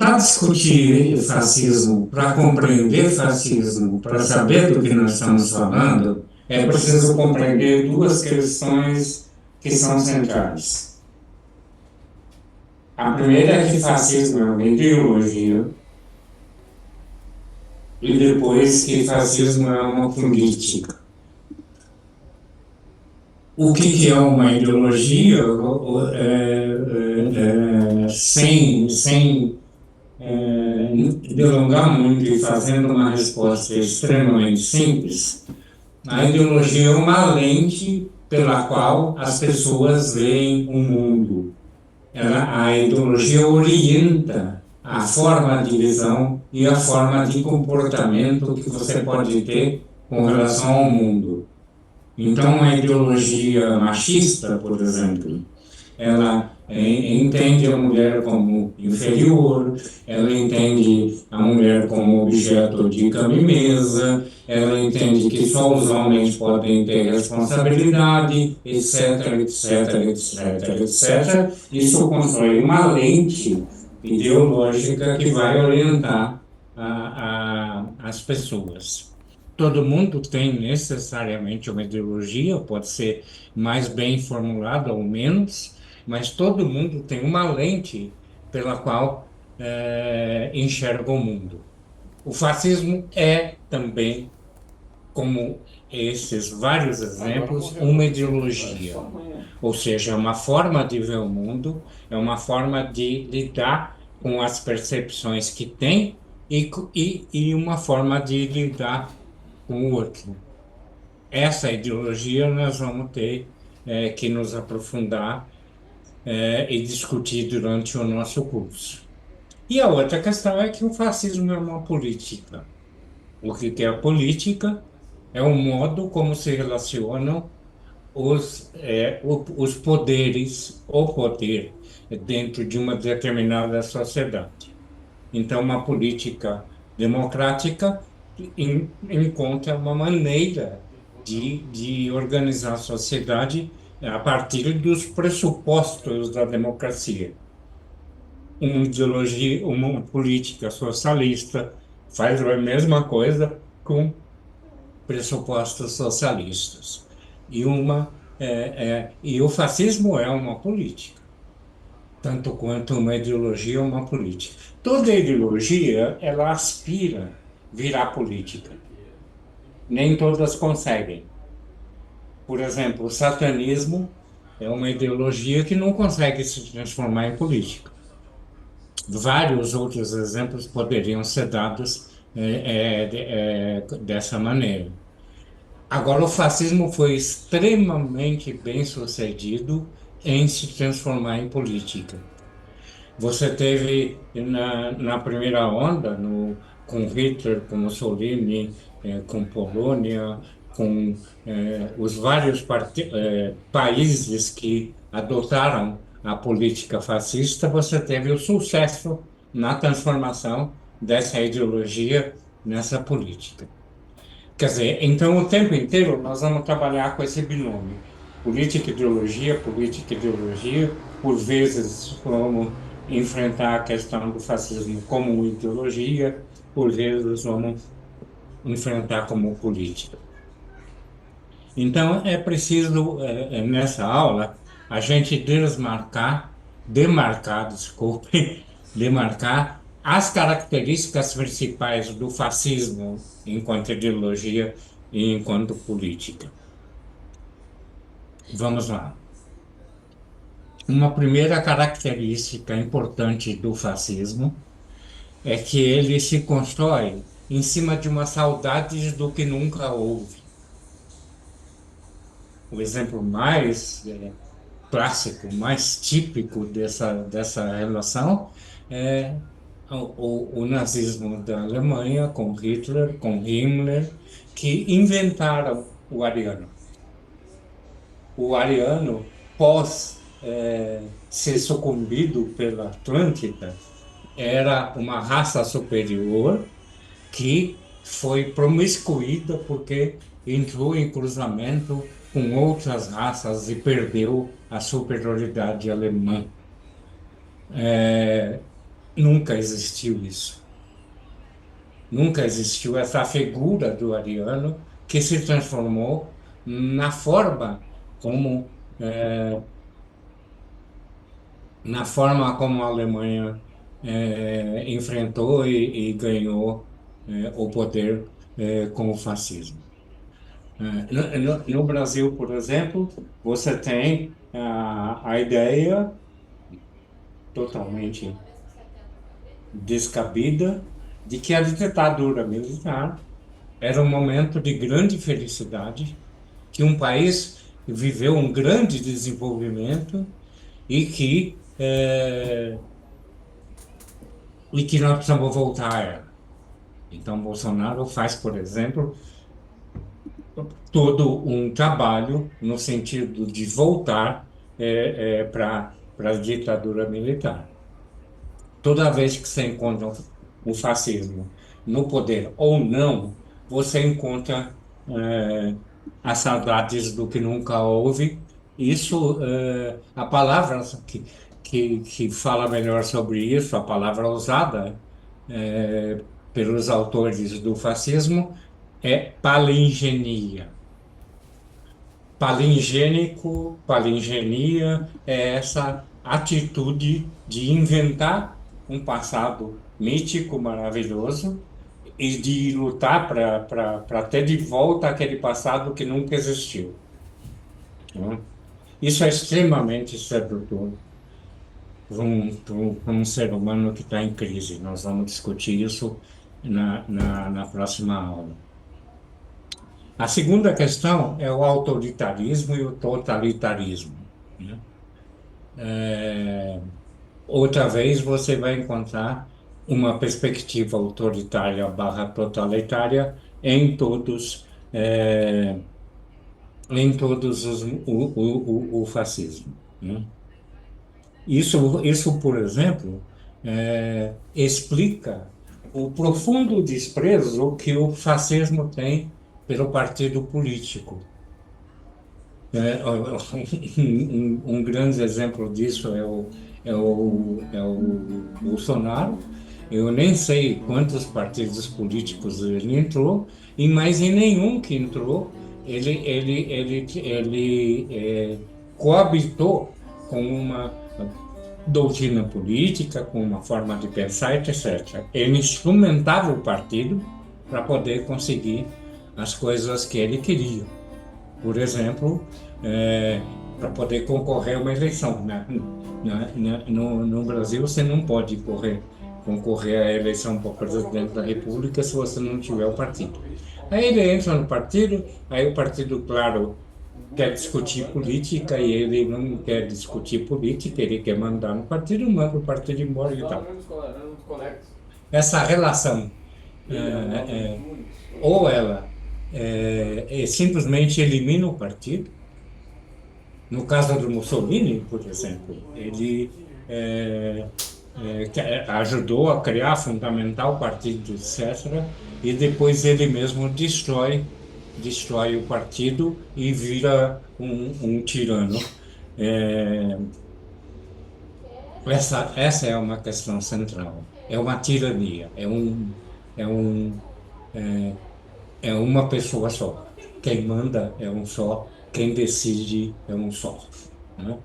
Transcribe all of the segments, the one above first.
para discutir fascismo, para compreender fascismo, para saber do que nós estamos falando, é preciso compreender duas questões que são centrais. A primeira é que fascismo é uma ideologia, e depois que fascismo é uma política. O que é uma ideologia? Sem delongar muito e fazendo uma resposta extremamente simples, a ideologia é uma lente pela qual as pessoas veem o mundo. A ideologia orienta a forma de visão e a forma de comportamento que você pode ter com relação ao mundo. Então, a ideologia machista, por exemplo, ela entende a mulher como inferior, ela entende a mulher como objeto de cama e mesa, ela entende que só os homens podem ter responsabilidade, etc, etc, etc, etc. Isso constrói uma lente ideológica que vai orientar as pessoas. Todo mundo tem necessariamente uma ideologia, pode ser mais bem formulada ou menos, mas todo mundo tem uma lente pela qual enxerga o mundo. O fascismo é também, como esses vários exemplos, uma ideologia, ou seja, é uma forma de ver o mundo, é uma forma de lidar com as percepções que tem e uma forma de lidar com o outro. Essa ideologia nós vamos ter que nos aprofundar e discutir durante o nosso curso. E a outra questão é que o fascismo é uma política. O que é a política? É o modo como se relacionam os poderes, o poder, dentro de uma determinada sociedade. Então, uma política democrática encontra uma maneira de organizar a sociedade a partir dos pressupostos da democracia. Uma ideologia, uma política socialista faz a mesma coisa com pressupostos socialistas. E o fascismo é uma política, tanto quanto uma ideologia é uma política. Toda ideologia, ela aspira virar política. Nem todas conseguem. Por exemplo, o satanismo é uma ideologia que não consegue se transformar em política. Vários outros exemplos poderiam ser dados dessa maneira. Agora, o fascismo foi extremamente bem sucedido em se transformar em política. Você teve na primeira onda, com Hitler, com Mussolini, com Polônia, com os vários países que adotaram a política fascista, você teve o sucesso na transformação dessa ideologia nessa política. Quer dizer, então o tempo inteiro nós vamos trabalhar com esse binômio. Política, ideologia, por vezes vamos enfrentar a questão do fascismo como ideologia, por vezes vamos enfrentar como política. Então é preciso, nessa aula, a gente desculpe, demarcar as características principais do fascismo enquanto ideologia e enquanto política. Vamos lá. Uma primeira característica importante do fascismo é que ele se constrói em cima de uma saudade do que nunca houve. O exemplo mais clássico, mais típico dessa relação é o nazismo da Alemanha com Hitler, com Himmler, que inventaram o ariano. O ariano, pós ser sucumbido pela Atlântida, era uma raça superior que foi promiscuída porque entrou em cruzamento com outras raças e perdeu a superioridade alemã. Nunca existiu isso. Nunca existiu essa figura do ariano que se transformou na forma como, na forma como a Alemanha enfrentou e ganhou o poder com o fascismo. No Brasil, por exemplo, você tem a ideia totalmente descabida de que a ditadura militar era um momento de grande felicidade, que um país viveu um grande desenvolvimento e que nós precisamos voltar a ela. Então, Bolsonaro faz, por exemplo, todo um trabalho no sentido de voltar para a ditadura militar. Toda vez que você encontra o fascismo no poder ou não, você encontra eh, as saudades do que nunca houve. Isso, a palavra que fala melhor sobre isso, a palavra usada pelos autores do fascismo é palingenia. Palingênico, palingenia é essa atitude de inventar um passado mítico, maravilhoso, e de lutar para ter de volta aquele passado que nunca existiu, né? Isso é extremamente sedutor para um ser humano que está em crise. Nós vamos discutir isso na próxima aula. A segunda questão é o autoritarismo e o totalitarismo, né? Outra vez você vai encontrar uma perspectiva autoritária barra totalitária em todos o fascismo, né? Isso, por exemplo, explica o profundo desprezo que o fascismo tem pelo partido político. Um grande exemplo disso é o Bolsonaro. Eu nem sei quantos partidos políticos ele entrou, mas em nenhum que entrou, ele coabitou com uma doutrina política, com uma forma de pensar, etc. Ele instrumentava o partido para poder conseguir as coisas que ele queria. Por exemplo, para poder concorrer a uma eleição, né? No Brasil, você não pode concorrer à eleição para presidente da República se você não tiver o partido. Aí ele entra no partido, aí o partido, claro, quer discutir política e ele não quer discutir política, ele quer mandar no partido, manda o partido embora e tal. Essa relação, é, ou ela simplesmente elimina o partido. No caso do Mussolini, por exemplo, ele ajudou a criar, fundamentar o partido, etc., e depois ele mesmo destrói o partido e vira um tirano. É, essa é uma questão central. É uma tirania, é uma pessoa só. Quem manda é um só, quem decide é um só, né?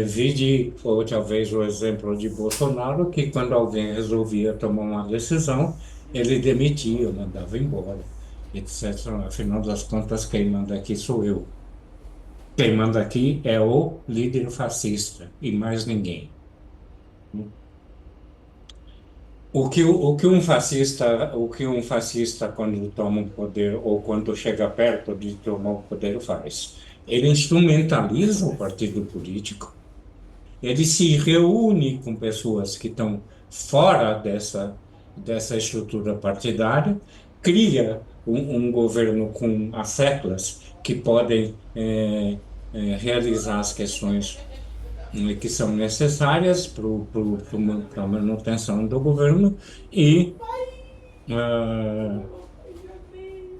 Vide outra vez o exemplo de Bolsonaro, que quando alguém resolvia tomar uma decisão, ele demitia, mandava embora, etc. Afinal das contas, quem manda aqui sou eu. Quem manda aqui é o líder fascista e mais ninguém. O que um fascista, quando toma o poder ou quando chega perto de tomar o poder, faz? Ele instrumentaliza o partido político, ele se reúne com pessoas que estão fora dessa estrutura partidária, cria um governo com as seclas que podem realizar as questões que são necessárias para a manutenção do governo e, ah,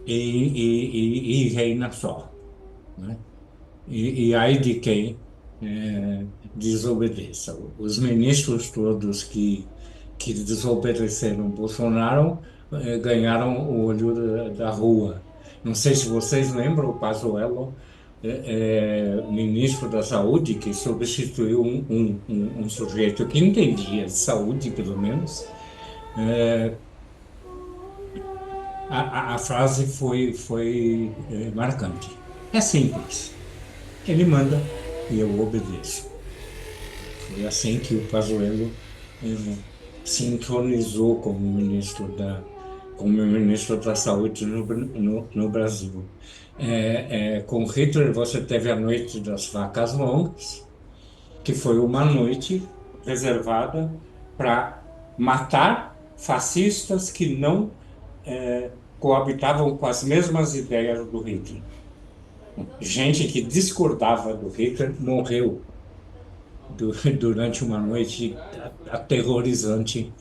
e reina só, né? E aí de quem desobedeça. Os ministros todos que desobedeceram Bolsonaro ganharam o olho da rua. Não sei se vocês lembram, o Pazuello, ministro da Saúde, que substituiu um sujeito que entendia de saúde, pelo menos. A frase foi marcante. É simples. Ele manda e eu obedeço. Foi assim que o Pazuello eh, se entronizou como ministro da Saúde no Brasil. Com Hitler, você teve a Noite das Vacas Longas, que foi uma noite reservada para matar fascistas que não coabitavam com as mesmas ideias do Hitler. Gente que discordava do Hitler morreu durante uma noite aterrorizante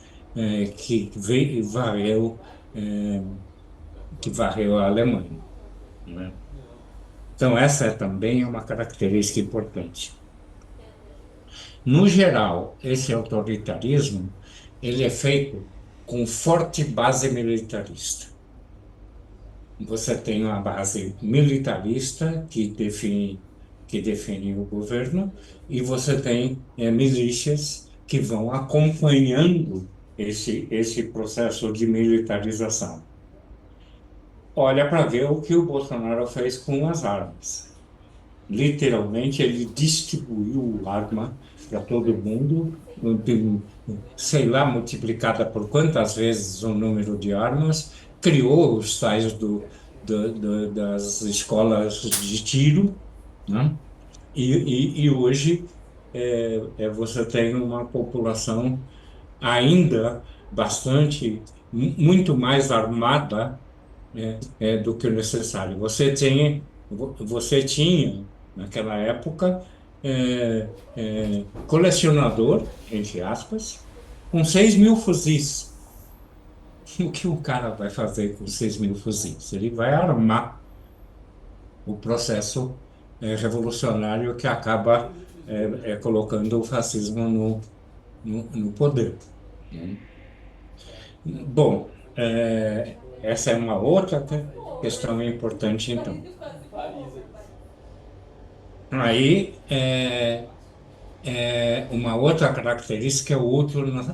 que eh, que varreu a Alemanha, né? Então, essa também é uma característica importante. No geral, esse autoritarismo ele é feito com forte base militarista. Você tem uma base militarista que define o governo, e você tem milícias que vão acompanhando esse processo de militarização. Olha para ver o que o Bolsonaro fez com as armas. Literalmente, ele distribuiu arma para todo mundo, sei lá, multiplicada por quantas vezes o número de armas, criou os tais das escolas de tiro, né? E hoje você tem uma população ainda muito mais armada do que o necessário. Você tinha naquela época, colecionador, entre aspas, com 6.000 fuzis. O que o cara vai fazer com 6.000 fuzis? Ele vai armar o processo revolucionário que acaba colocando o fascismo no poder. Bom, essa é uma outra questão importante, então. Aí, uma outra característica é o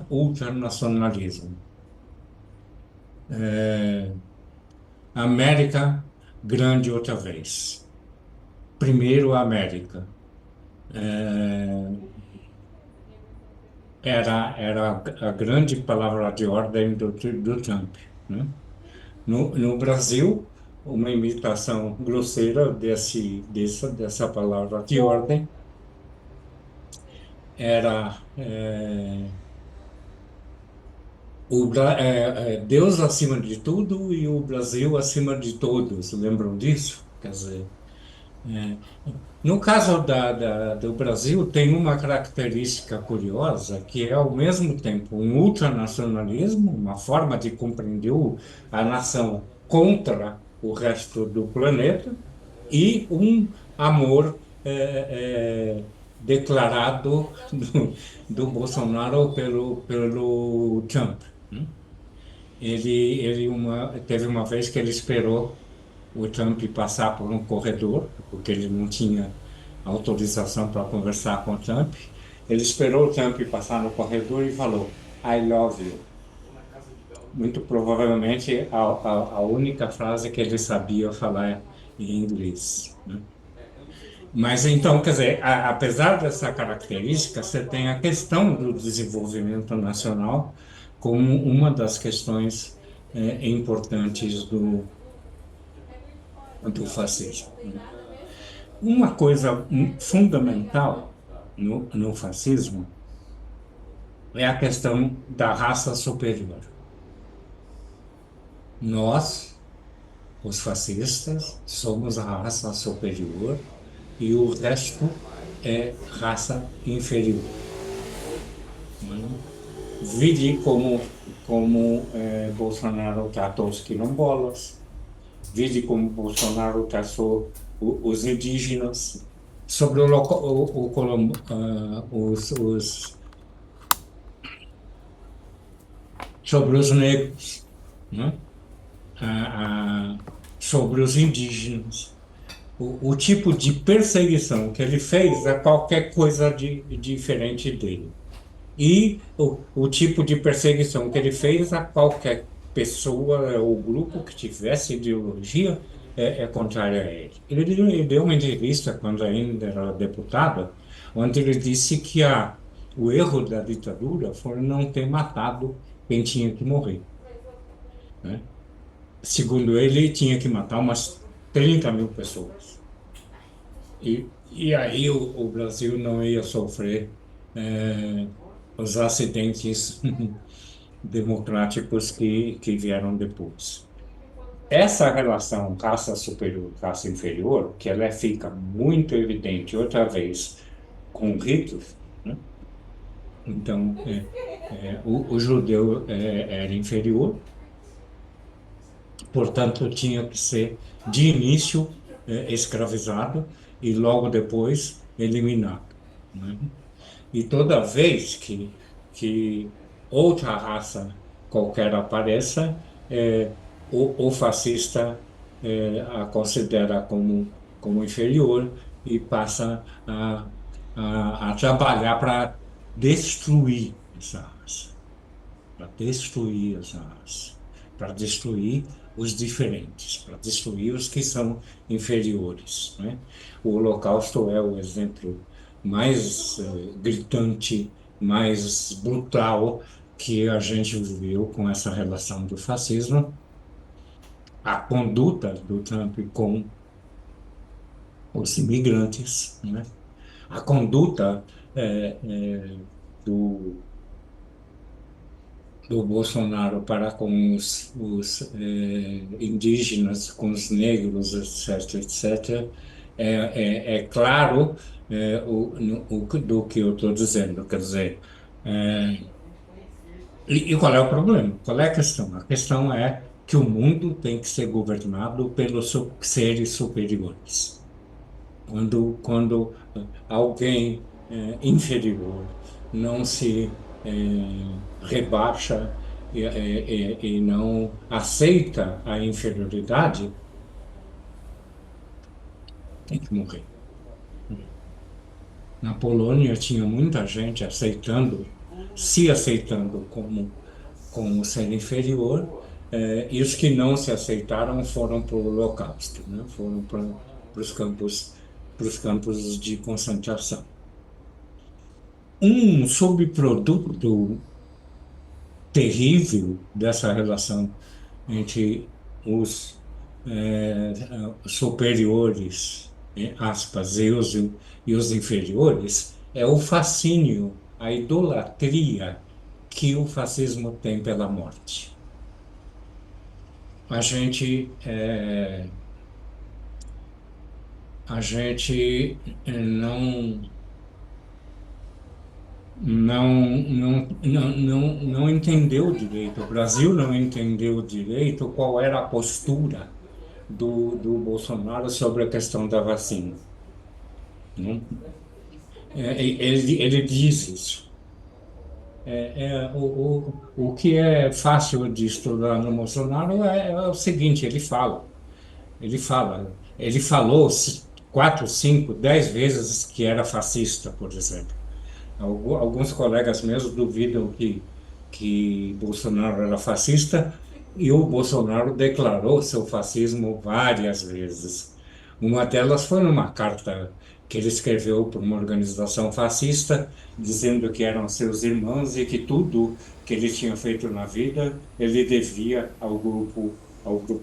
ultranacionalismo. América grande outra vez. Primeiro, a América. Era a grande palavra de ordem do Trump, né? No Brasil, uma imitação grosseira dessa palavra de ordem era Deus acima de tudo e o Brasil acima de todos. Lembram disso? Quer dizer, é, no caso do Brasil, tem uma característica curiosa, que é, ao mesmo tempo, um ultranacionalismo, uma forma de compreender a nação contra o resto do planeta, e um amor declarado do Bolsonaro pelo Trump, né? Teve uma vez que ele esperou o Trump passar por um corredor, porque ele não tinha autorização para conversar com o Trump. Ele esperou o Trump passar no corredor e falou: I love you. Muito provavelmente a única frase que ele sabia falar em inglês, né? Mas então, quer dizer, apesar dessa característica, você tem a questão do desenvolvimento nacional como uma das questões importantes do fascismo, né? Uma coisa fundamental no fascismo é a questão da raça superior. Nós, os fascistas, somos a raça superior e o resto é raça inferior, né? Vide como Bolsonaro tratou os quilombolas, vide como Bolsonaro tratou os indígenas. Sobre sobre os negros, né? a- a- sobre os indígenas. O tipo de perseguição que ele fez é qualquer coisa diferente dele. E o tipo de perseguição que ele fez a qualquer pessoa ou grupo que tivesse ideologia é contrária a ele. Ele deu uma entrevista quando ainda era deputado, onde ele disse que o erro da ditadura foi não ter matado quem tinha que morrer, né? Segundo ele, tinha que matar umas 30 mil pessoas. E aí o Brasil não ia sofrer os acidentes democráticos que vieram depois. Essa relação raça superior, raça inferior, que ela fica muito evidente outra vez com Hitler, né? Então, o judeu era inferior, portanto, tinha que ser, de início, escravizado e logo depois eliminado, né? E toda vez que outra raça qualquer apareça, o fascista a considera como inferior e passa a trabalhar para destruir essa raça, para destruir essa raça, para destruir os diferentes, para destruir os que são inferiores, né? O Holocausto é o exemplo mais gritante, mais brutal que a gente viveu com essa relação do fascismo, a conduta do Trump com os imigrantes, né? A conduta do Bolsonaro para com os indígenas, com os negros, etc., etc., é claro do que eu estou dizendo. Quer dizer, é, e qual é o problema? Qual é a questão? A questão é que o mundo tem que ser governado pelos seres superiores. Quando alguém inferior não se rebaixa e não aceita a inferioridade, tem que morrer. Na Polônia tinha muita gente aceitando, se aceitando como ser inferior, e os que não se aceitaram foram para o Holocausto, né? Foram para os campos de concentração. Um subproduto terrível dessa relação entre os superiores, aspas, e os inferiores, é o fascínio, a idolatria que o fascismo tem pela morte. A gente, a gente não entendeu direito, o Brasil não entendeu direito qual era a postura do Bolsonaro sobre a questão da vacina, né? Ele diz isso. O que é fácil de estudar no Bolsonaro é o seguinte, ele falou 4, 5, 10 vezes que era fascista, por exemplo. Alguns colegas meus duvidam que Bolsonaro era fascista e o Bolsonaro declarou seu fascismo várias vezes. Uma delas foi numa carta que ele escreveu para uma organização fascista, dizendo que eram seus irmãos e que tudo que ele tinha feito na vida ele devia ao grupo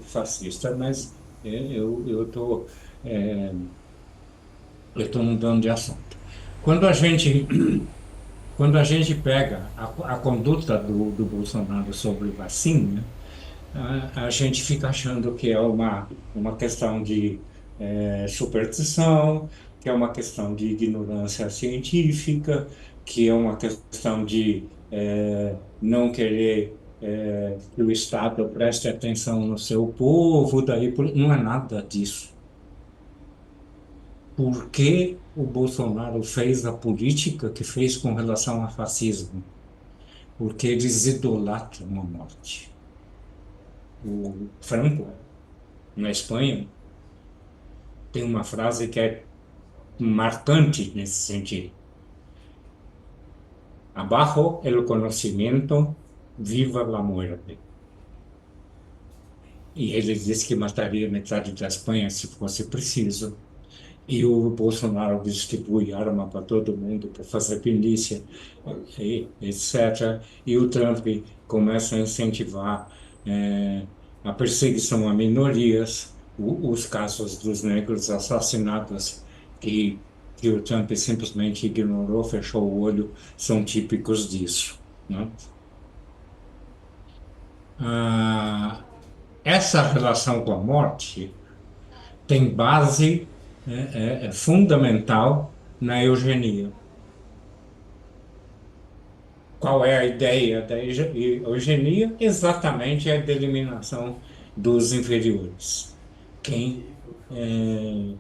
fascista. Mas eu estou mudando de assunto. Quando a gente Quando a gente pega a conduta do Bolsonaro sobre vacina, a gente fica achando que é uma questão de superstição, que é uma questão de ignorância científica, que é uma questão de não querer que o Estado preste atenção no seu povo, não é nada disso. Por que o Bolsonaro fez a política que fez com relação ao fascismo? porque eles idolatram a morte. O Franco, na Espanha, tem uma frase que é marcante nesse sentido. Abajo el conocimiento, viva la muerte. E ele disse que mataria metade da Espanha se fosse preciso. E o Bolsonaro distribui arma para todo mundo para fazer milícia, etc. E o Trump começa a incentivar a perseguição a minorias, os casos dos negros assassinados que o Trump simplesmente ignorou, fechou o olho, são típicos disso, né? Ah, essa relação com a morte tem base fundamental na eugenia. Qual é a ideia da eugenia? Exatamente a eliminação dos inferiores. Quem, é,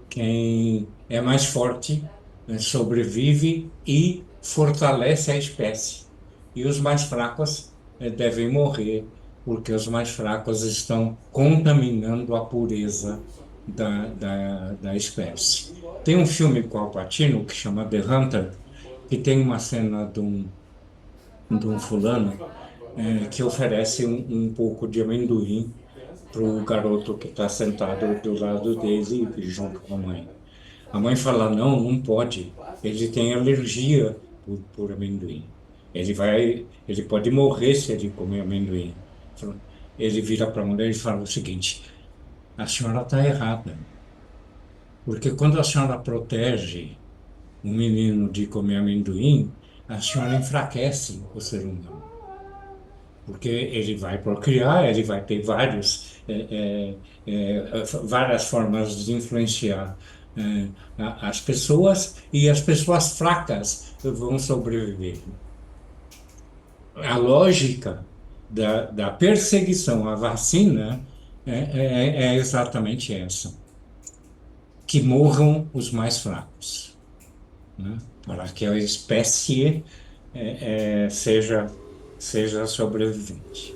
quem é mais forte, sobrevive e fortalece a espécie. E os mais fracos devem morrer, porque os mais fracos estão contaminando a pureza da espécie. Tem um filme com Al Pacino que chama The Hunter, que tem uma cena de um fulano que oferece um pouco de amendoim para o garoto que está sentado do lado dele, junto com a mãe. A mãe fala, não, não pode. Ele tem alergia por amendoim. Ele pode morrer se ele comer amendoim. Ele vira para a mulher e fala o seguinte: a senhora está errada, porque quando a senhora protege um menino de comer amendoim, a senhora enfraquece o ser humano. Porque ele vai procriar, ele vai ter várias formas de influenciar as pessoas, e as pessoas fracas vão sobreviver. A lógica da perseguição à vacina é exatamente essa: que morram os mais fracos, né? Para que a espécie seja sobrevivente,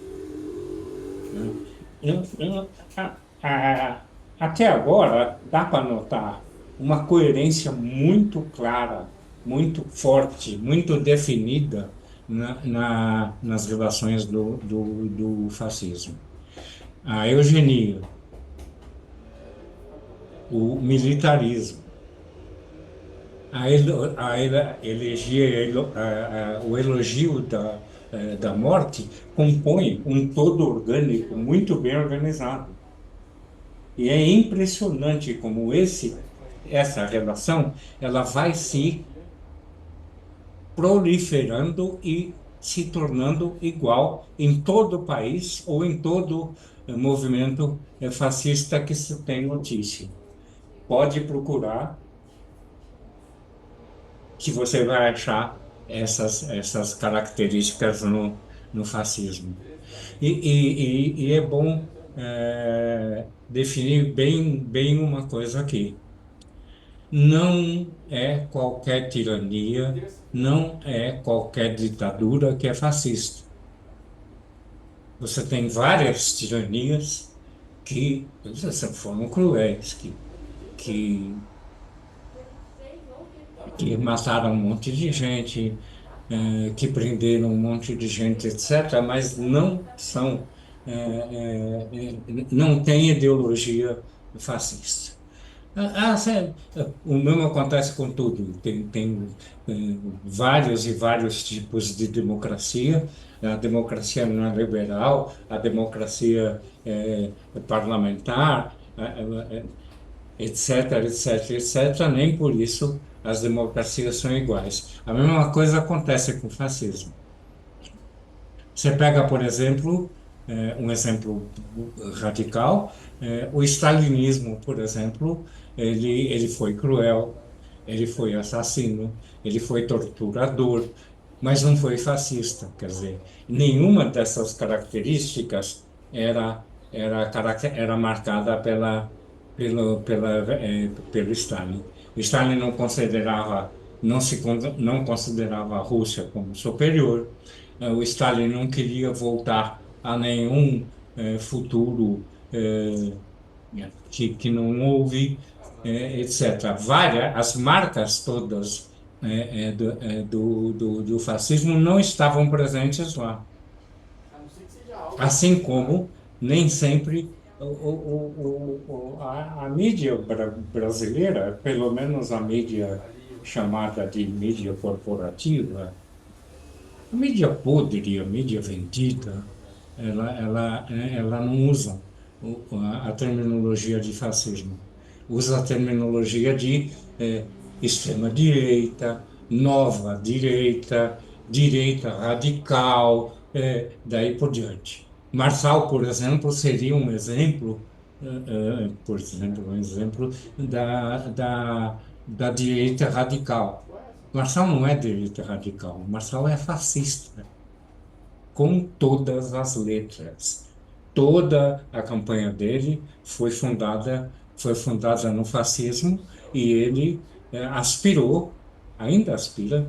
né? Até agora, dá para notar uma coerência muito clara, muito forte, muito definida nas relações do fascismo. A eugenia, o militarismo, o elogio da morte compõe um todo orgânico muito bem organizado. E é impressionante como essa relação ela vai se proliferando e se tornando igual em todo o país ou em todo movimento fascista que se tem notícia. Pode procurar, que você vai achar essas características no fascismo. E é bom definir bem uma coisa aqui. Não é qualquer tirania, não é qualquer ditadura que é fascista. Você tem várias tiranias que foram cruéis, que que mataram um monte de gente, que prenderam um monte de gente, etc., mas não têm ideologia fascista. O mesmo acontece com tudo. Tem vários e vários tipos de democracia. A democracia não é liberal, a democracia parlamentar, etc., etc., etc., nem por isso as democracias são iguais. A mesma coisa acontece com o fascismo. Você pega, por exemplo, um exemplo radical, o stalinismo, por exemplo, ele foi cruel, ele foi assassino, ele foi torturador, mas não foi fascista. Quer dizer, nenhuma dessas características era marcada pelo Stalin. O Stalin não considerava não considerava a Rússia como superior. O Stalin não queria voltar a nenhum futuro que não houve, etc. As marcas todas do fascismo não estavam presentes lá. Assim como nem sempre a mídia brasileira, pelo menos a mídia chamada de mídia corporativa, a mídia podre, a mídia vendida, ela não usa a terminologia de fascismo. Usa a terminologia de extrema-direita, nova direita, direita radical, daí por diante. Marçal, por exemplo, seria um exemplo, um exemplo da direita radical. Marçal não é direita radical, Marçal é fascista com todas as letras. Toda a campanha dele foi fundada no fascismo e ele aspirou, ainda aspira,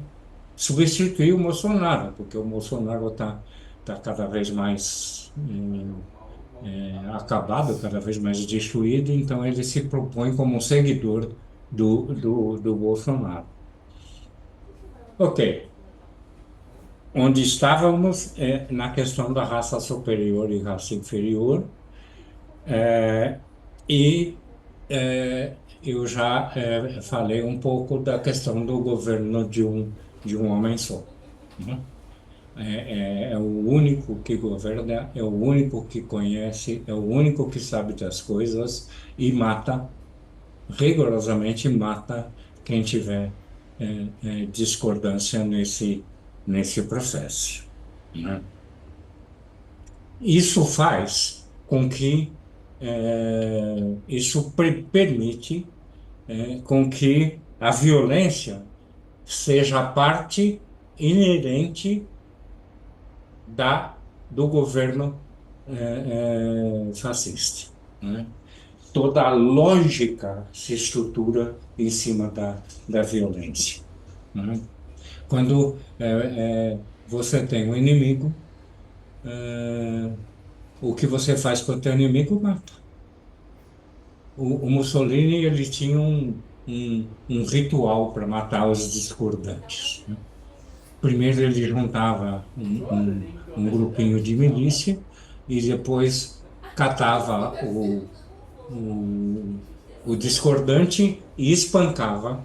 substituir o Bolsonaro, porque o Bolsonaro tá cada vez mais acabado, cada vez mais destruído, então ele se propõe como um seguidor do Bolsonaro. Ok. Onde estávamos na questão da raça superior e raça inferior, eh, e eu já falei um pouco da questão do governo de um homem só, né? É o único que governa, é o único que conhece, é o único que sabe das coisas e rigorosamente mata quem tiver discordância nesse processo, né? Isso faz com que isso permite com que a violência seja parte inerente do governo fascista, né? Toda a lógica se estrutura em cima da violência, né? Quando você tem um inimigo, o que você faz com o teu inimigo mata. O Mussolini ele tinha um ritual para matar os discordantes, né? Primeiro ele juntava um grupinho de milícia e depois catava o discordante e espancava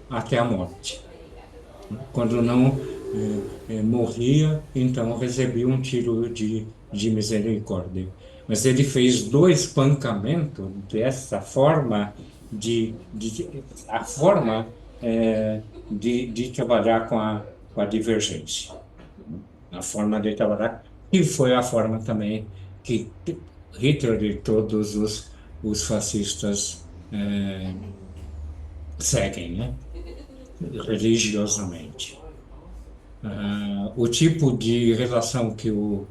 até a morte. Quando não morria, então recebia um tiro de misericórdia. Mas ele fez do espancamento dessa forma a forma de trabalhar com a divergência. A forma de trabalhar, e foi a forma também que Hitler e todos os fascistas seguem, né? Religiosamente. O tipo de relação que o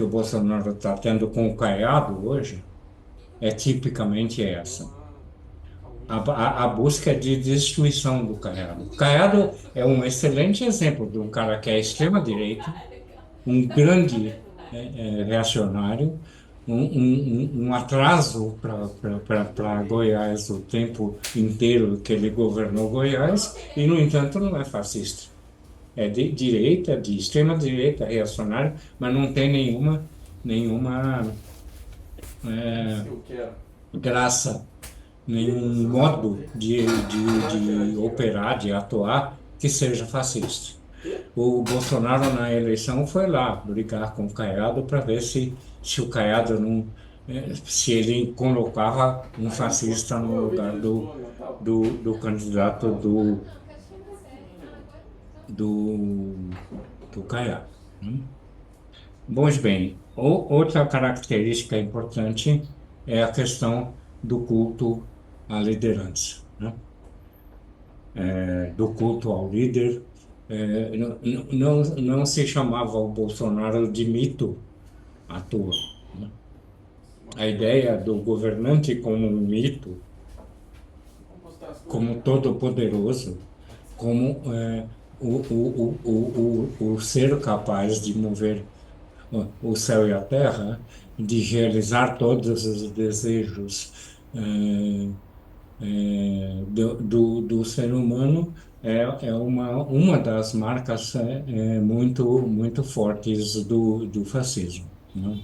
Bolsonaro está tendo com o Caiado hoje é tipicamente essa. A busca de destruição do Caiado. O Caiado é um excelente exemplo de um cara que é extrema-direita, um grande reacionário, um atraso para Goiás o tempo inteiro que ele governou Goiás, e, no entanto, não é fascista. É de direita, de extrema-direita, reacionário, mas não tem nenhuma graça, nenhum modo de operar, de atuar que seja fascista. O Bolsonaro, na eleição, foi lá brigar com o Caiado para ver se o Caiado não. Se ele colocava um fascista no lugar do candidato do, do Caiado, né? Pois bem, outra característica importante é a questão do culto à liderança, né? Do culto ao líder. Não se chamava o Bolsonaro de mito à toa, né? A ideia do governante como um mito, como todo-poderoso, como o ser capaz de mover o céu e a terra, de realizar todos os desejos do ser humano, é uma das marcas muito fortes do fascismo, né?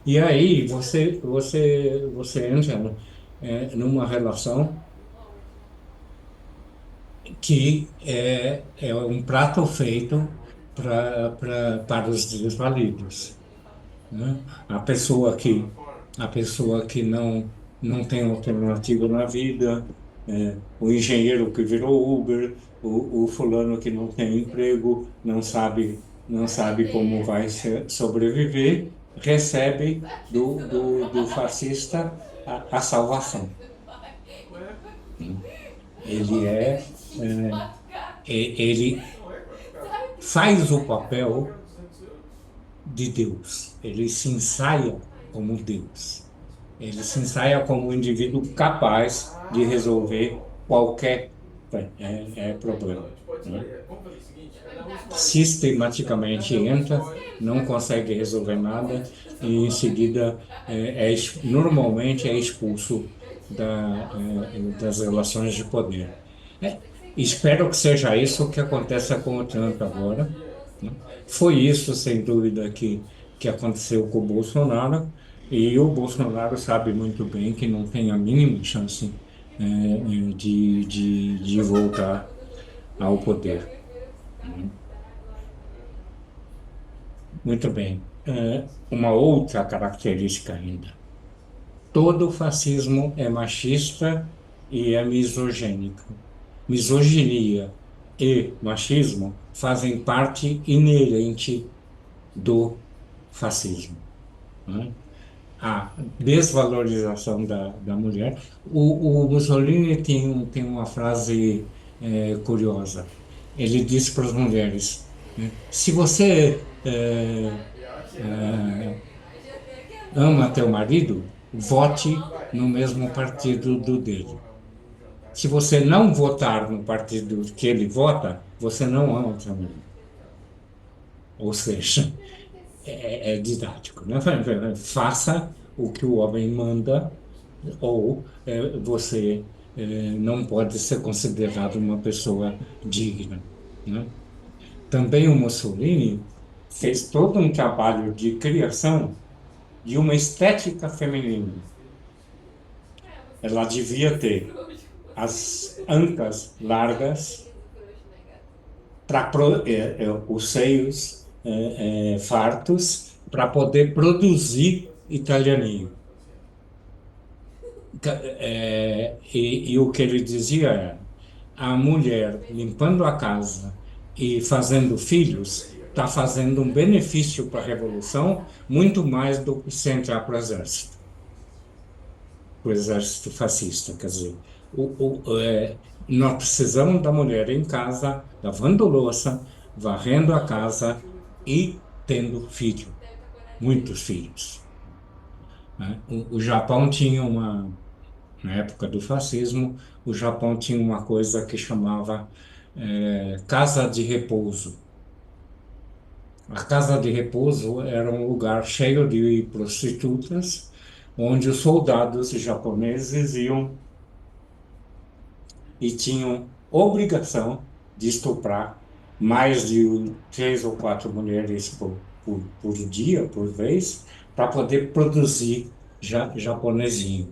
E aí você entra numa relação que é um prato feito para os desvalidos, né? A pessoa que não tem alternativa na vida, o engenheiro que virou Uber, o fulano que não tem emprego, não sabe como vai sobreviver, recebe do fascista a salvação. Ele ele faz o papel de Deus. Ele se ensaia como Deus. Ele se ensaia como um indivíduo capaz de resolver qualquer problema, né? Sistematicamente entra, não consegue resolver nada e em seguida normalmente é expulso das relações de poder. É, espero que seja isso que aconteça com o Trump agora, né? Foi isso, sem dúvida, que aconteceu com o Bolsonaro, e o Bolsonaro sabe muito bem que não tem a mínima chance de voltar ao poder. Muito bem. Uma outra característica ainda. Todo fascismo é machista e é misogênico. Misoginia e machismo fazem parte inerente do fascismo, né? A desvalorização da mulher. O Mussolini tem uma frase curiosa. Ele disse para as mulheres, né, se você ama teu marido, vote no mesmo partido do dele. Se você não votar no partido que ele vota, você não ama teu marido. Ou seja, é didático, né? Faça o que o homem manda, ou você não pode ser considerado uma pessoa digna, né? Também o Mussolini fez todo um trabalho de criação de uma estética feminina. Ela devia ter as ancas largas, os seios fartos, para poder produzir italianinho. E o que ele dizia era: a mulher limpando a casa e fazendo filhos está fazendo um benefício para a revolução muito mais do que se entrar para o exército fascista. Quer dizer, nós precisamos da mulher em casa, lavando louça, varrendo a casa e tendo filho, muitos filhos, né? O Japão tinha na época do fascismo, o Japão tinha uma coisa que chamava casa de repouso. A casa de repouso era um lugar cheio de prostitutas, onde os soldados japoneses iam e tinham obrigação de estuprar mais de 3 ou 4 mulheres por dia, por vez, para poder produzir japonesinho.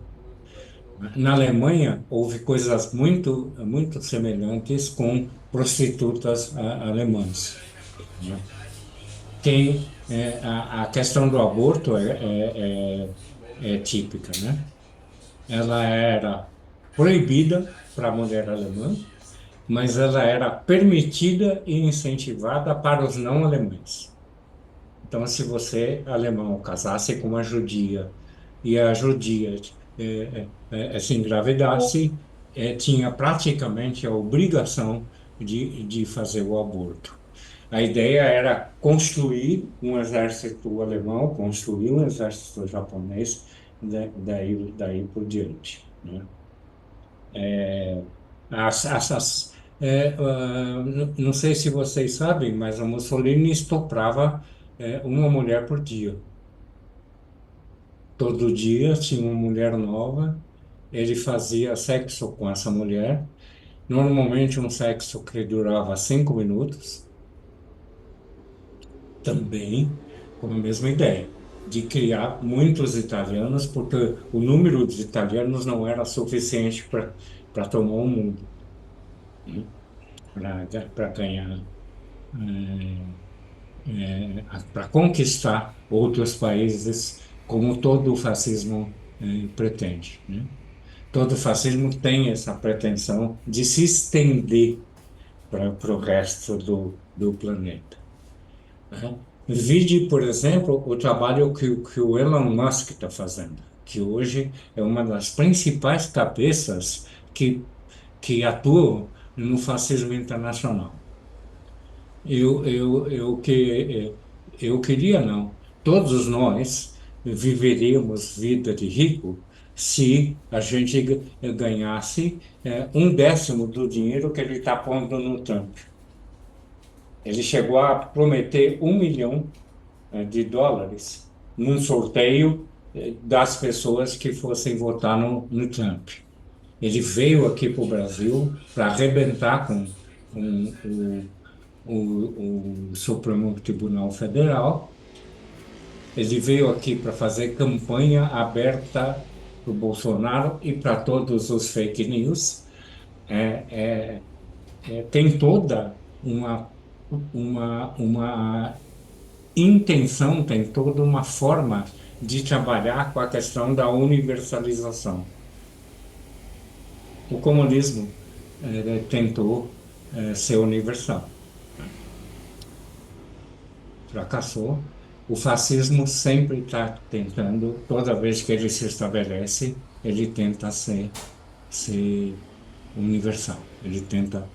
Na Alemanha, houve coisas muito semelhantes com prostitutas alemãs, né? A questão do aborto é típica, né? Ela era proibida para a mulher alemã, mas ela era permitida e incentivada para os não alemães. Então, se você, alemão, casasse com uma judia e a judia se engravidasse, tinha praticamente a obrigação de fazer o aborto. A ideia era construir um exército alemão, construir um exército japonês, daí por diante, né? As Não sei se vocês sabem, mas a Mussolini estuprava uma mulher por dia. Todo dia tinha uma mulher nova, ele fazia sexo com essa mulher, normalmente um sexo que durava 5 minutos, também com a mesma ideia, de criar muitos italianos, porque o número de italianos não era suficiente para tomar o mundo, né? Para ganhar, para conquistar outros países, como todo o fascismo pretende, né? Todo fascismo tem essa pretensão de se estender para o resto do planeta, né? Vide, por exemplo, o trabalho que o Elon Musk está fazendo, que hoje é uma das principais cabeças que atuam no fascismo internacional. Eu queria, não. Todos nós viveríamos vida de rico se a gente ganhasse um décimo do dinheiro que ele está pondo no Trump. Ele chegou a prometer 1 milhão de dólares num sorteio das pessoas que fossem votar no Trump. Ele veio aqui para o Brasil para arrebentar com o Supremo Tribunal Federal. Ele veio aqui para fazer campanha aberta para o Bolsonaro e para todos os fake news. Tem toda uma intenção, tem toda uma forma de trabalhar com a questão da universalização. O comunismo tentou ser universal, fracassou. O fascismo sempre está tentando, toda vez que ele se estabelece, ele tenta ser universal, ele tenta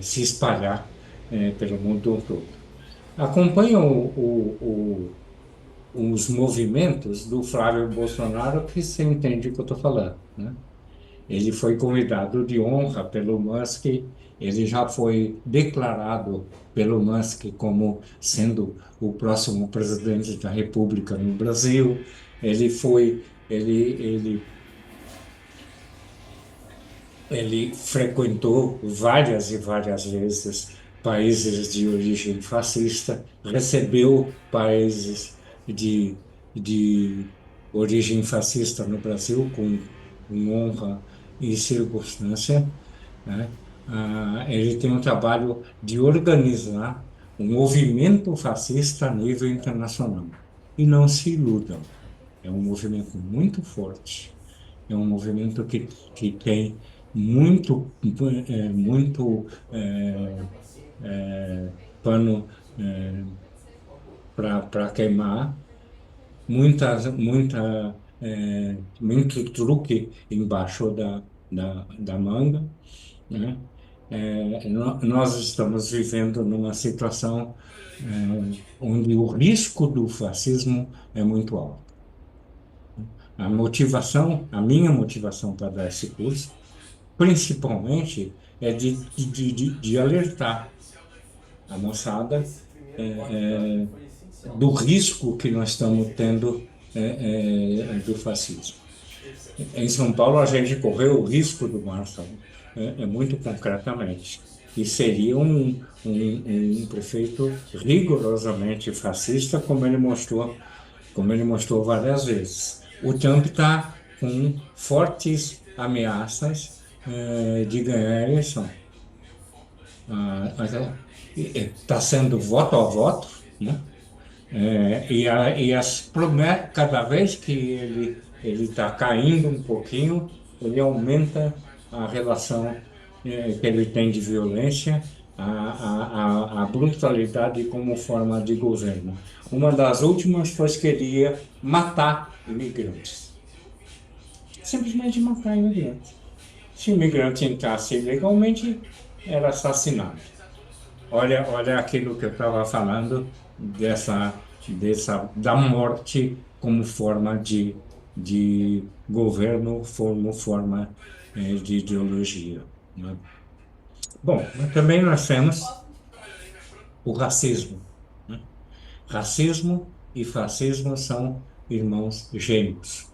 se espalhar pelo mundo todo. Acompanha os movimentos do Flávio Bolsonaro, que você entende o que eu estou falando, né? Ele foi convidado de honra pelo Musk, ele já foi declarado pelo Musk como sendo o próximo presidente da República no Brasil. Ele foi, ele frequentou várias e várias vezes países de origem fascista, recebeu países de origem fascista no Brasil com honra e circunstância, né? Ele tem um trabalho de organizar um movimento fascista a nível internacional. E não se iludam, é um movimento muito forte, é um movimento que tem muito, muito pano para queimar, muito truque embaixo da manga, né? Nós estamos vivendo numa situação onde o risco do fascismo é muito alto. A minha motivação para dar esse curso, principalmente, é de alertar a moçada do risco que nós estamos tendo do fascismo. Em São Paulo, a gente correu o risco do Marçal, muito concretamente, e seria um prefeito rigorosamente fascista, como ele mostrou várias vezes. O Trump está com fortes ameaças de ganhar a eleição. Está sendo voto a voto, né? E as promessas, cada vez que ele está caindo um pouquinho, ele aumenta a relação que ele tem de violência, a brutalidade como forma de governo. Uma das últimas foi que ele ia matar imigrantes. Simplesmente matar imigrantes. Se o imigrante entrasse ilegalmente, era assassinado. Olha aquilo que eu estava falando da morte como forma de governo, como forma de ideologia, né? Bom, mas também nós temos o racismo, né? Racismo e fascismo são irmãos gêmeos.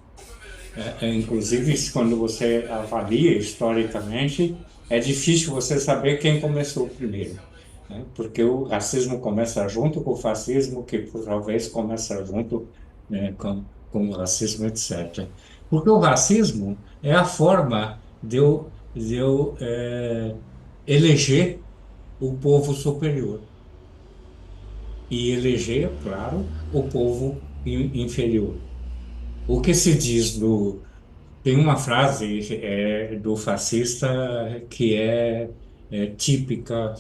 Inclusive, quando você avalia historicamente, é difícil você saber quem começou primeiro, né? Porque o racismo começa junto com o fascismo, que por talvez começa junto, né, com o racismo, etc. Porque o racismo é a forma de eu eleger o povo superior e eleger, claro, o povo inferior. O que se diz do Tem uma frase do fascista que é típica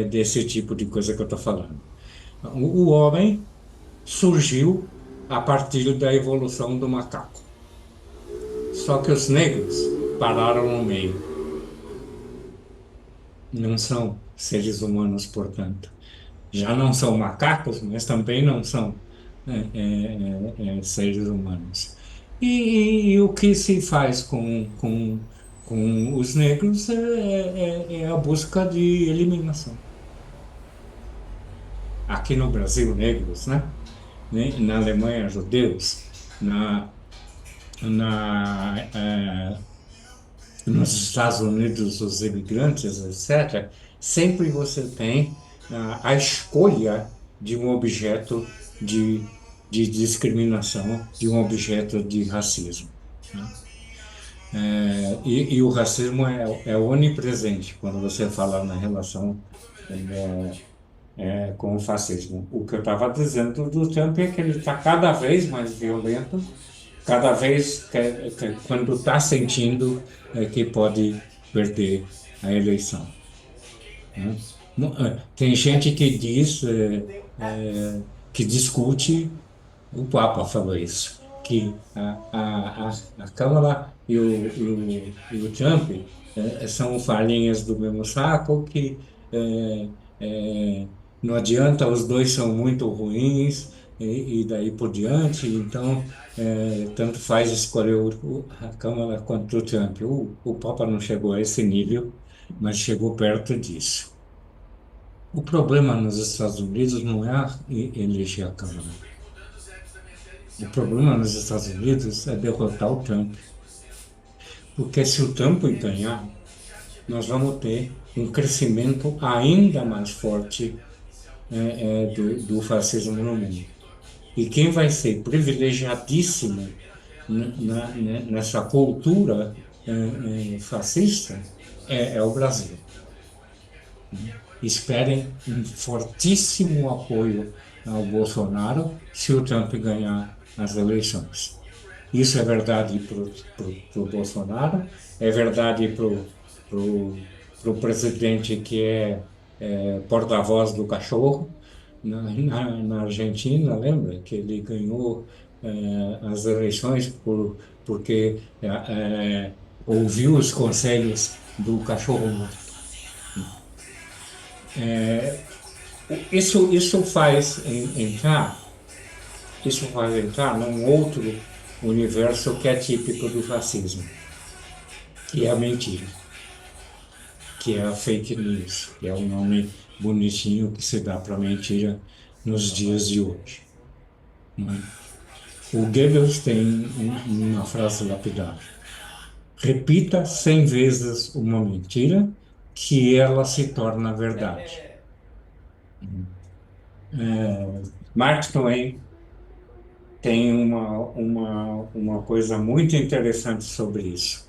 desse tipo de coisa que eu estou falando. O homem surgiu a partir da evolução do macaco. Só que os negros pararam no meio. Não são seres humanos, portanto. Já não são macacos, mas também não são seres humanos. E o que se faz com os negros é a busca de eliminação. Aqui no Brasil, negros, né? Na Alemanha, judeus, na, nos Estados Unidos, os imigrantes, etc., sempre você tem a escolha de um objeto de, de discriminação, de um objeto de racismo, né? E o racismo é onipresente quando você fala na relação com o fascismo. O que eu estava dizendo do Trump é que ele está cada vez mais violento, cada vez quando está sentindo que pode perder a eleição, né? Tem gente que diz, que discute, o Papa falou isso, que a Câmara e o Trump são farinhas do mesmo saco, que eh, eh, não adianta, os dois são muito ruins, e daí por diante, então tanto faz escolher a Câmara quanto o Trump. O Papa não chegou a esse nível, mas chegou perto disso. O problema nos Estados Unidos não é eleger a Câmara. O problema nos Estados Unidos é derrotar o Trump. Porque se o Trump ganhar, nós vamos ter um crescimento ainda mais forte do fascismo no mundo. E quem vai ser privilegiadíssimo nessa cultura fascista é o Brasil. Esperem um fortíssimo apoio ao Bolsonaro se o Trump ganhar as eleições. Isso é verdade para o Bolsonaro, é verdade para o presidente que é porta-voz do cachorro na Argentina, lembra que ele ganhou as eleições porque ouviu os conselhos do cachorro morto. Isso faz entrar num outro universo que é típico do fascismo, que é a mentira, que é a fake news, que é o nome bonitinho que se dá para a mentira nos dias de hoje, não é? O Goebbels tem uma frase lapidar: repita 100 vezes uma mentira que ela se torna verdade. Mark Twain tem uma coisa muito interessante sobre isso.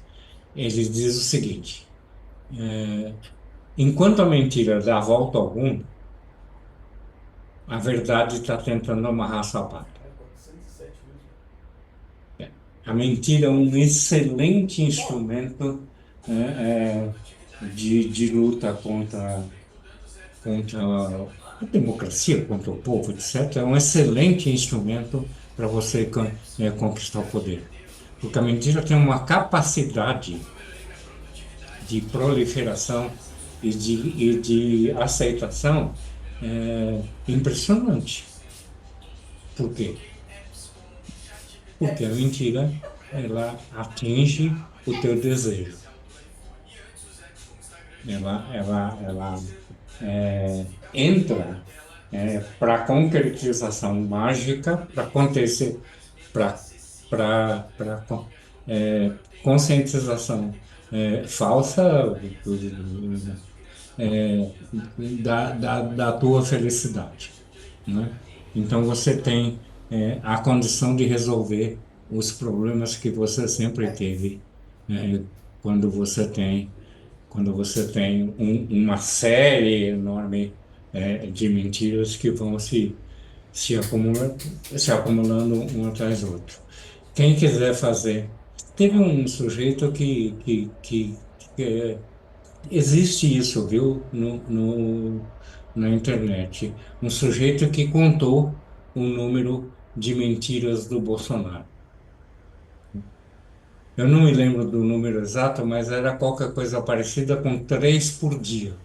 Ele diz o seguinte: enquanto a mentira dá volta ao mundo, a verdade está tentando amarrar sapato. A mentira é um excelente instrumento, de luta contra a democracia, contra o povo, etc. É um excelente instrumento para você conquistar o poder. Porque a mentira tem uma capacidade de proliferação e de aceitação impressionante. Por quê? Porque a mentira, ela atinge o teu desejo. ela entra para a concretização mágica, para acontecer, para conscientização falsa é, da tua felicidade, né? Então você tem a condição de resolver os problemas que você sempre teve, quando você tem uma série enorme de mentiras que vão se acumulando, se acumulando um atrás do outro. Quem quiser fazer. Teve um sujeito que existe isso, viu, na internet. Um sujeito que contou o número de mentiras do Bolsonaro. Eu não me lembro do número exato, mas era qualquer coisa parecida com 3 por dia.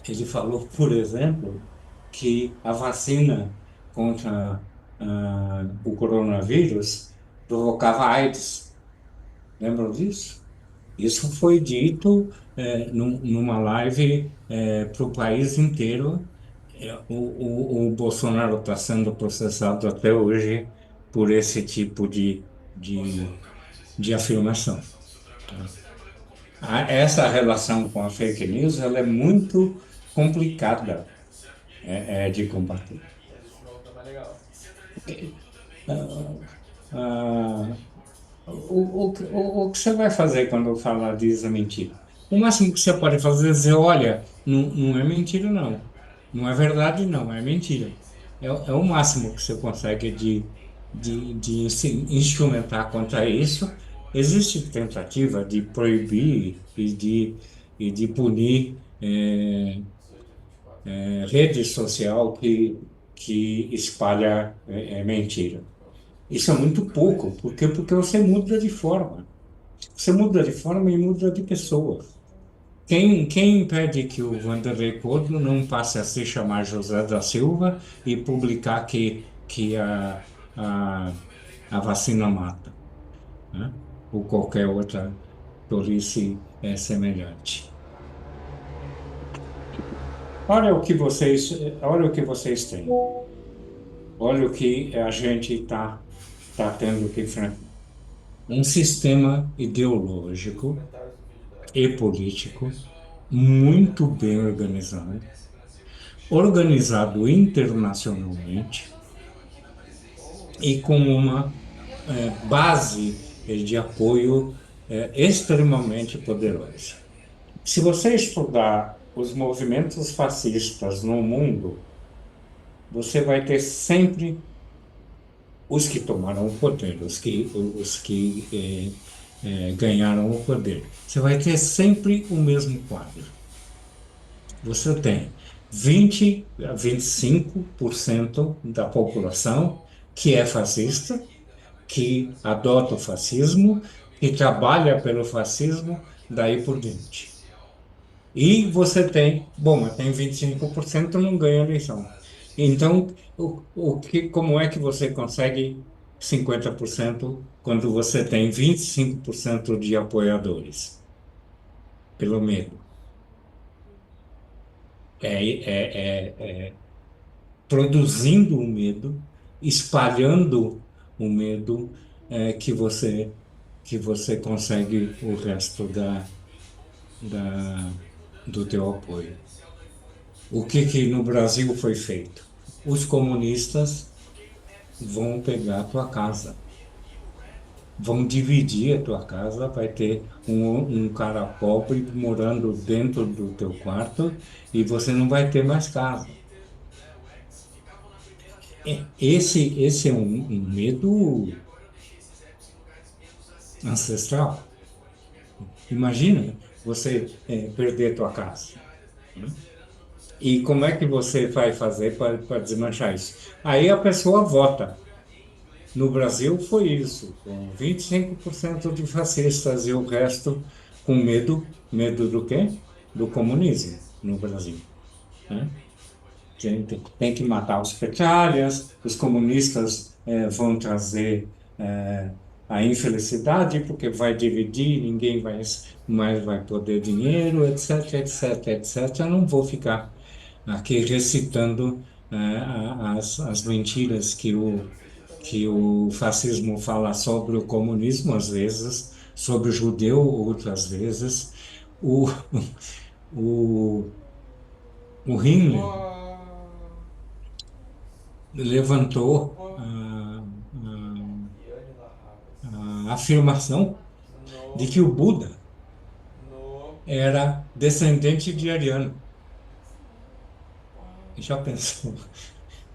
Ele falou, por exemplo, que a vacina contra o coronavírus provocava AIDS. Lembram disso? Isso foi dito numa live para o país inteiro. O Bolsonaro está sendo processado até hoje por esse tipo de afirmação. Essa relação com a fake news ela é muito complicada de combater. Ah, o que você vai fazer quando falar disso é mentira? O máximo que você pode fazer é dizer, olha, não é mentira não. Não é verdade não, é mentira. É o máximo que você consegue de instrumentar contra isso. Existe tentativa de proibir e de punir rede social que espalha mentira. Isso é muito pouco. Por quê? Porque você muda de forma. Você muda de forma e muda de pessoa. Quem impede que o Vanderlei Couto não passe a se chamar José da Silva e publicar que a, a vacina mata, né? Ou qualquer outra tolice semelhante. Olha o que vocês têm. Olha o que a gente tá tendo que enfrentar. Um sistema ideológico e político muito bem organizado, organizado internacionalmente e com uma base de apoio extremamente poderosa. Se você estudar os movimentos fascistas no mundo, você vai ter sempre os que tomaram o poder, os que ganharam o poder. Você vai ter sempre o mesmo quadro. Você tem 20 a 25% da população que é fascista, que adota o fascismo, que trabalha pelo fascismo, daí por diante. E você tem, bom, mas tem 25% não ganha eleição. Então, como é que você consegue 50% quando você tem 25% de apoiadores? Pelo medo. Produzindo o medo, espalhando o medo, que você consegue o resto da, do teu apoio. O que no Brasil foi feito? Os comunistas vão pegar a tua casa, vão dividir a tua casa, vai ter um cara pobre morando dentro do teu quarto e você não vai ter mais casa. Esse é um medo ancestral. Imagina você perder tua casa. E como é que você vai fazer para desmanchar isso? Aí a pessoa vota. No Brasil foi isso, com 25% de fascistas e o resto com medo. Medo do quê? Do comunismo no Brasil, né? Tem que matar os petralhas, os comunistas vão trazer a infelicidade, porque vai dividir, ninguém mais vai poder dinheiro, etc, etc, etc. Eu não vou ficar aqui recitando as mentiras que o fascismo fala sobre o comunismo, às vezes, sobre o judeu, outras vezes. O, o, o Himmler levantou a afirmação de que o Buda era descendente de ariano. Já pensou?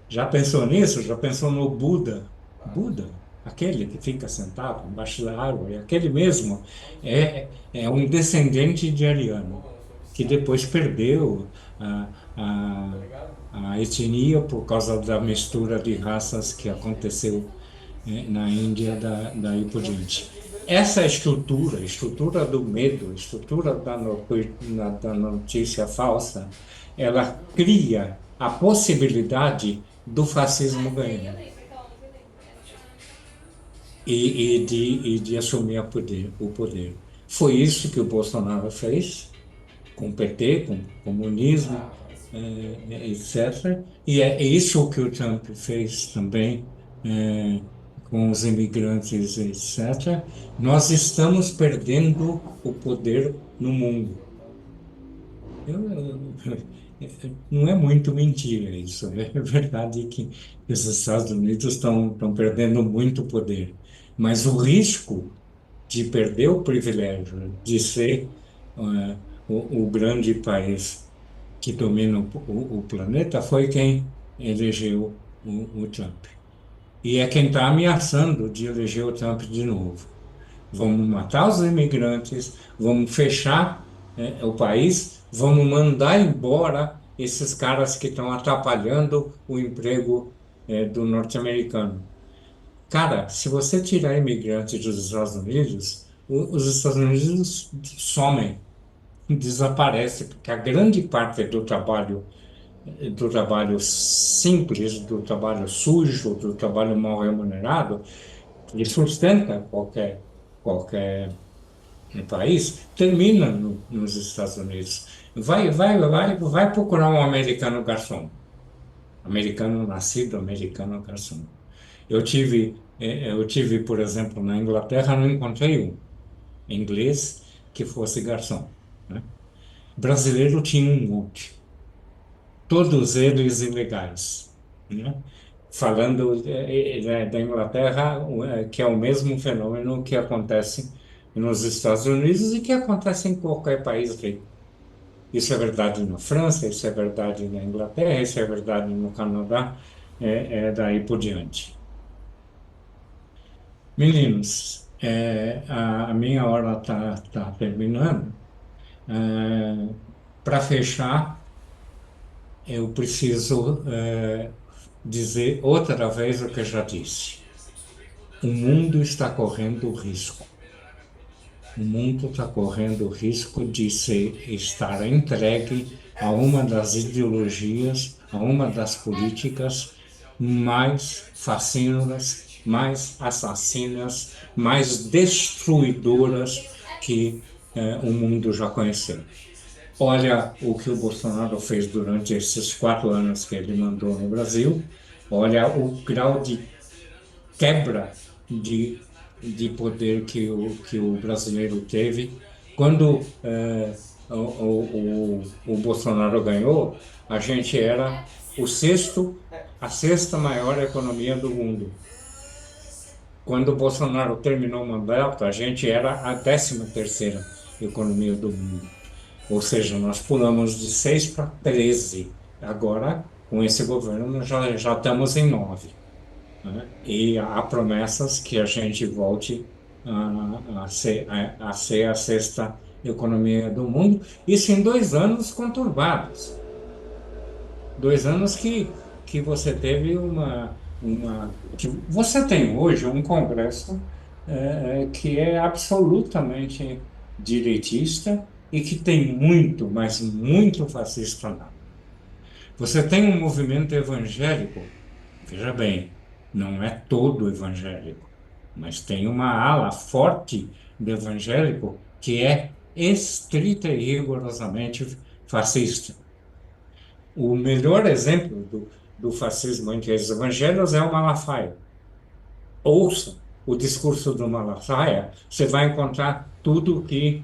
Já pensou nisso? Já pensou no Buda? Buda, aquele que fica sentado embaixo da árvore, aquele mesmo é um descendente de ariano, que depois perdeu a, a, a etnia por causa da mistura de raças que aconteceu na Índia, daí por diante. Essa estrutura, estrutura do medo, estrutura da notícia falsa, ela cria a possibilidade do fascismo ganhar e de assumir o poder. Foi isso que o Bolsonaro fez com o PT, com o comunismo, etc. E é isso que o Trump fez também, com os imigrantes, etc. Nós estamos perdendo o poder no mundo. Não é muito mentira isso, né? É verdade que os Estados Unidos estão perdendo muito poder, mas o risco de perder o privilégio de ser o grande país que domina o planeta foi quem elegeu o Trump. E é quem está ameaçando de eleger o Trump de novo. Vamos matar os imigrantes, vamos fechar, o país, vamos mandar embora esses caras que estão atrapalhando o emprego, do norte-americano. Cara, se você tirar imigrantes dos Estados Unidos, os Estados Unidos somem, desaparecem, porque a grande parte do trabalho simples, do trabalho sujo, do trabalho mal remunerado, que sustenta qualquer país, termina nos Estados Unidos. Vai procurar um americano garçom. Americano nascido, americano garçom. Eu tive, por exemplo, na Inglaterra, não encontrei um inglês que fosse garçom, né? Brasileiro tinha um monte, todos eles ilegais, né? Falando da Inglaterra, que é o mesmo fenômeno que acontece nos Estados Unidos e que acontece em qualquer país rico. Isso é verdade na França, isso é verdade na Inglaterra, isso é verdade no Canadá, daí por diante. Meninos, a minha hora tá terminando. Para fechar, eu preciso dizer outra vez o que eu já disse. O mundo está correndo risco. O mundo está correndo risco de estar entregue a uma das ideologias, a uma das políticas mais fascinosas, mais assassinas, mais destruidoras que o mundo já conheceu. Olha o que o Bolsonaro fez durante esses 4 anos que ele mandou no Brasil, olha o grau de quebra de poder que o brasileiro teve. Quando o Bolsonaro ganhou, a gente era a sexta maior economia do mundo. Quando o Bolsonaro terminou o mandato, a gente era a 13ª economia do mundo. Ou seja, nós pulamos de 6 para 13. Agora, com esse governo, nós já estamos em 9, né? E há promessas que a gente volte a ser a sexta economia do mundo, isso em 2 anos conturbados. 2 anos que você teve que você tem hoje um Congresso que é absolutamente direitista e que tem muito, mas muito fascista lá. Você tem um movimento evangélico, veja bem, não é todo evangélico. mas tem uma ala forte do evangélico que é estrita e rigorosamente fascista. O melhor exemplo do fascismo entre os evangelhos é o Malafaia. Ouça o discurso do Malafaia, você vai encontrar tudo que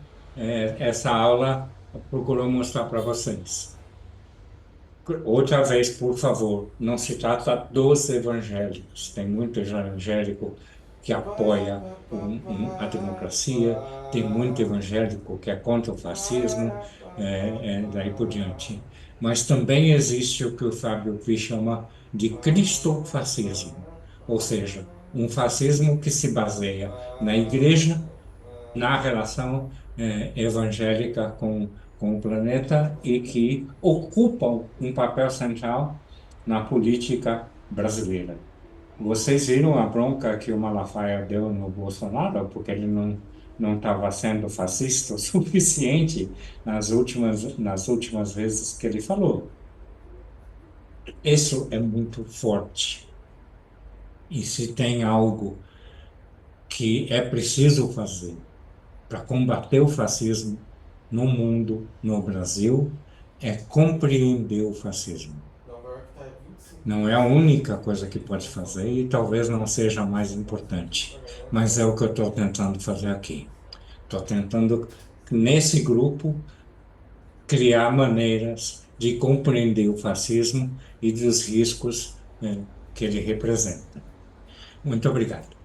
essa aula procurou mostrar para vocês. Outra vez, por favor, não se trata dos evangélicos. Tem muito evangélico que apoia a democracia, tem muito evangélico que é contra o fascismo, daí por diante. Mas também existe o que o Fábio Pi chama de cristofascismo, ou seja, um fascismo que se baseia na igreja, na relação evangélica com o planeta e que ocupam um papel central na política brasileira. Vocês viram a bronca que o Malafaia deu no Bolsonaro porque ele não estava sendo fascista o suficiente nas últimas vezes que ele falou. Isso é muito forte. E se tem algo que é preciso fazer para combater o fascismo no mundo, no Brasil, é compreender o fascismo. Não é a única coisa que pode fazer e talvez não seja a mais importante, mas é o que eu estou tentando fazer aqui. Estou tentando, nesse grupo, criar maneiras de compreender o fascismo e dos riscos, que ele representa. Muito obrigado.